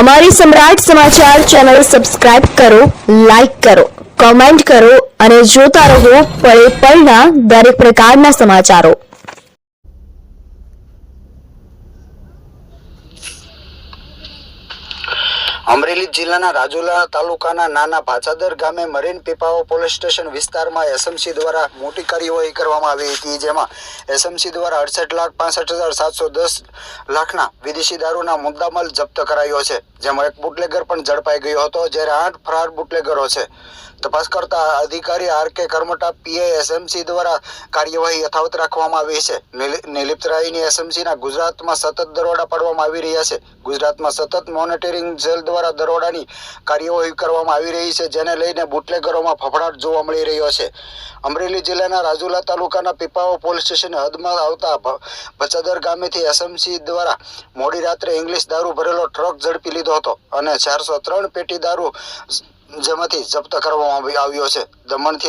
અમારી સમ્રાટ સમાચાર ચેનલ સબસ્ક્રાઇબ કરો, લાઈક કરો, કોમેન્ટ કરો અને જોતા રહો પળે પળના દરેક પ્રકારના સમાચારો। અમરેલી જિલ્લાના રાજુલા તાલુકાના નાના ભાચાદર ગામે મરીન પીપાવાવ પોલીસ સ્ટેશન વિસ્તારમાં એસએમસી દ્વારા મોટી કાર્યવાહી કરવામાં આવી હતી, જેમાં એસએમસી દ્વારા 68,65,710 લાખના વિદેશી દારૂના મુદ્દામાલ જપ્ત કરાયો છે, જેમાં એક બુટલેગર પણ ઝડપાઈ ગયો હતો, જ્યારે 8 ફરાર બુટલેગરો છે। તપાસ કરતા અધિકારી આર.કે. કરમટા પીઆઈ એસએમસી દ્વારા કાર્યવાહી યથાવત રાખવામાં આવી છે। નિલિપ્ત રાયની એસએમસીના ગુજરાતમાં સતત દરોડા પાડવામાં આવી રહ્યા છે। ગુજરાતમાં સતત મોનિટરિંગ સેલ દ્વારા દરોડાની કાર્યવાહી કરવામાં આવી રહી છે, જેને લઈને બુટલેગરોમાં ફફડાટ જોવા મળી રહ્યો છે। અમરેલી જિલ્લાના રાજુલા તાલુકાના પીપાવાવ પોલીસ સ્ટેશનની હદમાં આવતા ભચાદર ગામેથી એસએમસી દ્વારા મોડી રાત્રે ઇંગ્લિશ દારૂ ભરેલો ટ્રક ઝડપી લીધો હતો અને 403 પેટી દારૂ જેમાંથી જપ્ત કરવામાં આવ્યો છે। દમણથી